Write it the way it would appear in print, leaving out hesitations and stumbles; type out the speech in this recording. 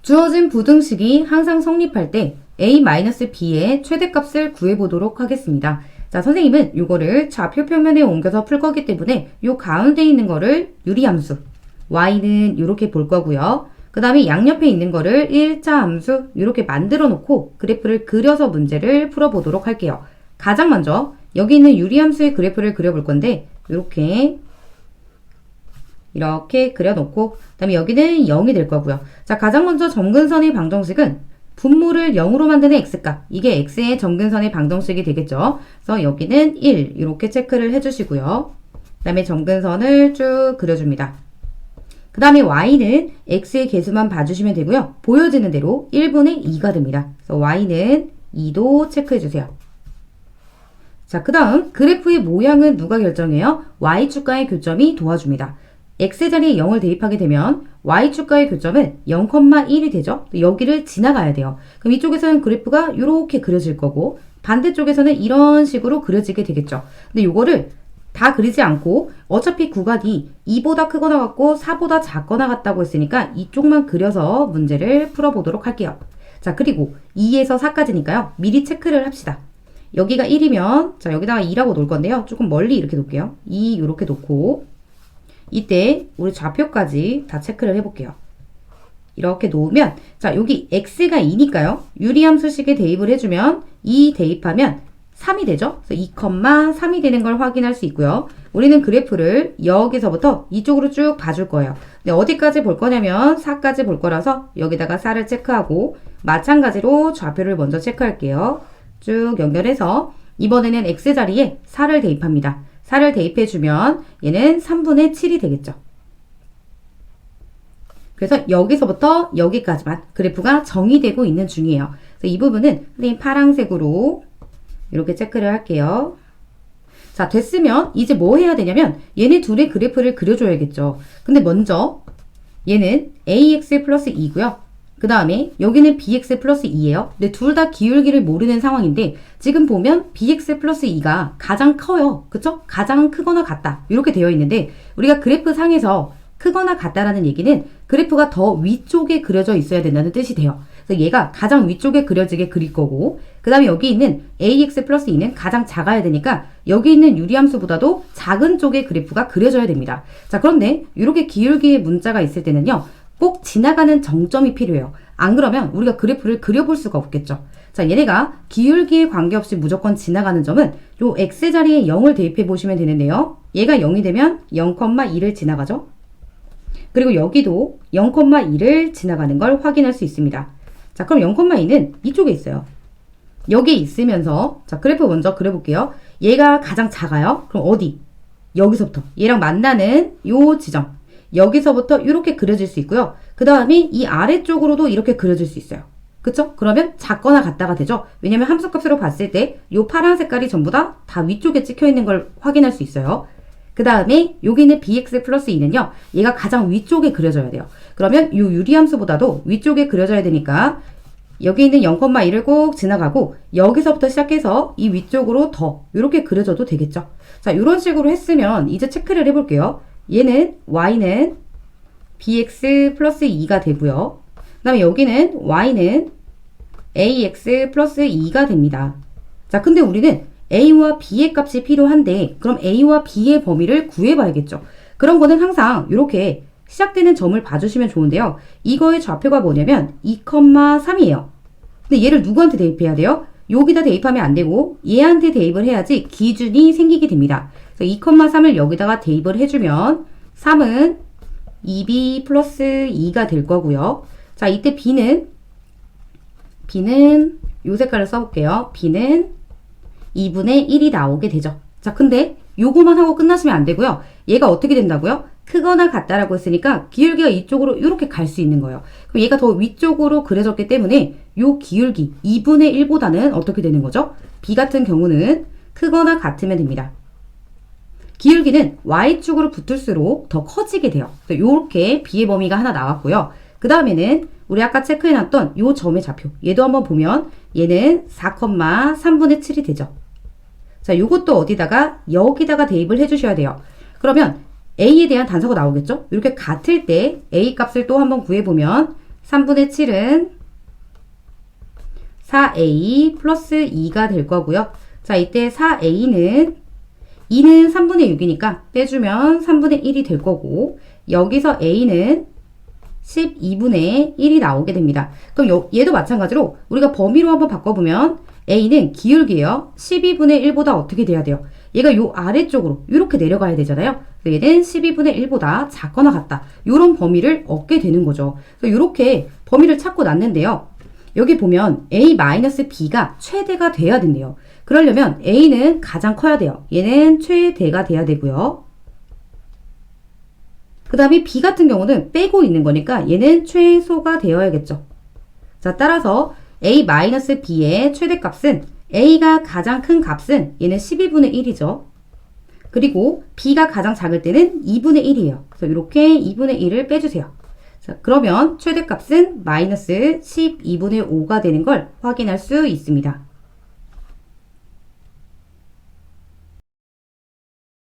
주어진 부등식이 항상 성립할 때 a-b의 최대값을 구해보도록 하겠습니다. 자, 선생님은 이거를 좌표 평면에 옮겨서 풀 거기 때문에 요 가운데 있는 거를 유리함수 y는 이렇게 볼 거고요. 그 다음에 양옆에 있는 거를 1차 함수 이렇게 만들어 놓고 그래프를 그려서 문제를 풀어보도록 할게요. 가장 먼저 여기 있는 유리함수의 그래프를 그려볼 건데 이렇게 그려놓고 그 다음에 여기는 0이 될 거고요. 자, 가장 먼저 점근선의 방정식은 분모를 0으로 만드는 x값, 이게 x의 점근선의 방정식이 되겠죠. 그래서 여기는 1 이렇게 체크를 해주시고요. 그 다음에 점근선을 쭉 그려줍니다. 그 다음에 y는 x의 개수만 봐주시면 되고요. 보여지는 대로 1분의 2가 됩니다. 그래서 y는 2도 체크해주세요. 자, 그 다음 그래프의 모양은 누가 결정해요? y축과의 교점이 도와줍니다. x자리에 0을 대입하게 되면 y축과의 교점은 0,1이 되죠. 여기를 지나가야 돼요. 그럼 이쪽에서는 그래프가 이렇게 그려질 거고 반대쪽에서는 이런 식으로 그려지게 되겠죠. 근데 이거를 다 그리지 않고 어차피 구간이 2보다 크거나 같고 4보다 작거나 같다고 했으니까 이쪽만 그려서 문제를 풀어보도록 할게요. 자, 그리고 2에서 4까지니까요. 미리 체크를 합시다. 여기가 1이면 자, 여기다가 2라고 놓을 건데요. 조금 멀리 이렇게 놓을게요. 2 이렇게 놓고 이때 우리 좌표까지 다 체크를 해볼게요. 이렇게 놓으면 자, 여기 x가 2니까요. 유리함수식에 대입을 해주면 2 대입하면 3이 되죠. 그래서 2,3이 되는 걸 확인할 수 있고요. 우리는 그래프를 여기서부터 이쪽으로 쭉 봐줄 거예요. 근데 어디까지 볼 거냐면 4까지 볼 거라서 여기다가 4를 체크하고 마찬가지로 좌표를 먼저 체크할게요. 쭉 연결해서 이번에는 x자리에 4를 대입합니다. 4를 대입해주면 얘는 3분의 7이 되겠죠. 그래서 여기서부터 여기까지만 그래프가 정의되고 있는 중이에요. 그래서 이 부분은 선생님 파란색으로 이렇게 체크를 할게요. 자, 됐으면 이제 뭐 해야 되냐면 얘네 둘의 그래프를 그려줘야겠죠. 근데 먼저 얘는 ax 플러스 2고요. 그 다음에 여기는 bx 플러스 2예요. 근데 둘 다 기울기를 모르는 상황인데 지금 보면 bx 플러스 2가 가장 커요. 그쵸? 가장 크거나 같다. 이렇게 되어 있는데 우리가 그래프 상에서 크거나 같다라는 얘기는 그래프가 더 위쪽에 그려져 있어야 된다는 뜻이 돼요. 그래서 얘가 가장 위쪽에 그려지게 그릴 거고 그 다음에 여기 있는 ax 플러스 2는 가장 작아야 되니까 여기 있는 유리함수보다도 작은 쪽의 그래프가 그려져야 됩니다. 자, 그런데 이렇게 기울기의 문자가 있을 때는요. 꼭 지나가는 정점이 필요해요. 안 그러면 우리가 그래프를 그려볼 수가 없겠죠. 자, 얘네가 기울기에 관계없이 무조건 지나가는 점은 요 x자리에 0을 대입해 보시면 되는데요. 얘가 0이 되면 0,2를 지나가죠. 그리고 여기도 0,2를 지나가는 걸 확인할 수 있습니다. 자, 그럼 0,2는 이쪽에 있어요. 여기에 있으면서 자, 그래프 먼저 그려볼게요. 얘가 가장 작아요. 그럼 어디? 여기서부터 얘랑 만나는 요 지점. 여기서부터 이렇게 그려질 수 있고요. 그 다음에 이 아래쪽으로도 이렇게 그려질 수 있어요. 그쵸? 그러면 작거나 같다가 되죠. 왜냐면 함수값으로 봤을 때 이 파란 색깔이 전부 다 위쪽에 찍혀 있는 걸 확인할 수 있어요. 그 다음에 여기는 bx 플러스 2는요. 얘가 가장 위쪽에 그려져야 돼요. 그러면 이 유리함수보다도 위쪽에 그려져야 되니까 여기 있는 0,1을 꼭 지나가고 여기서부터 시작해서 이 위쪽으로 더 이렇게 그려져도 되겠죠. 자, 이런 식으로 했으면 이제 체크를 해볼게요. 얘는 y는 bx 플러스 2가 되고요. 그 다음에 여기는 y는 ax 플러스 2가 됩니다. 자, 근데 우리는 a와 b의 값이 필요한데 그럼 a와 b의 범위를 구해봐야겠죠. 그런 거는 항상 이렇게 시작되는 점을 봐주시면 좋은데요. 이거의 좌표가 뭐냐면 2,3이에요. 근데 얘를 누구한테 대입해야 돼요? 여기다 대입하면 안 되고 얘한테 대입을 해야지 기준이 생기게 됩니다. 그래서 2,3을 여기다가 대입을 해주면 3은 2b 플러스 2가 될 거고요. 자, 이때 b는 요 색깔을 써볼게요. b는 2분의 1이 나오게 되죠. 자, 근데 요거만 하고 끝나시면 안 되고요. 얘가 어떻게 된다고요? 크거나 같다라고 했으니까 기울기가 이쪽으로 이렇게 갈 수 있는 거예요. 그럼 얘가 더 위쪽으로 그려졌기 때문에 요 기울기 2분의 1보다는 어떻게 되는 거죠? b 같은 경우는 크거나 같으면 됩니다. 기울기는 y축으로 붙을수록 더 커지게 돼요. 이렇게 b의 범위가 하나 나왔고요. 그 다음에는 우리 아까 체크해놨던 요 점의 좌표 얘도 한번 보면 얘는 4,3분의 7이 되죠. 자, 요것도 어디다가 여기다가 대입을 해주셔야 돼요. 그러면 a에 대한 단서가 나오겠죠? 이렇게 같을 때 a 값을 또 한번 구해보면 3분의 7은 4a 플러스 2가 될 거고요. 자, 이때 4a는 2는 3분의 6이니까 빼주면 3분의 1이 될 거고 여기서 a는 12분의 1이 나오게 됩니다. 그럼 얘도 마찬가지로 우리가 범위로 한번 바꿔보면 a는 기울기예요. 12분의 1보다 어떻게 돼야 돼요? 얘가 요 아래쪽으로 이렇게 내려가야 되잖아요. 얘는 12분의 1보다 작거나 같다. 이런 범위를 얻게 되는 거죠. 그래서 이렇게 범위를 찾고 났는데요. 여기 보면 a-b가 최대가 돼야 된대요. 그러려면 a는 가장 커야 돼요. 얘는 최대가 돼야 되고요. 그 다음에 b 같은 경우는 빼고 있는 거니까 얘는 최소가 되어야겠죠. 자, 따라서 a-b의 최대값은 a가 가장 큰 값은 얘는 12분의 1이죠. 그리고 b가 가장 작을 때는 2분의 1이에요. 그래서 이렇게 2분의 1을 빼주세요. 자, 그러면 최대값은 마이너스 12분의 5가 되는 걸 확인할 수 있습니다.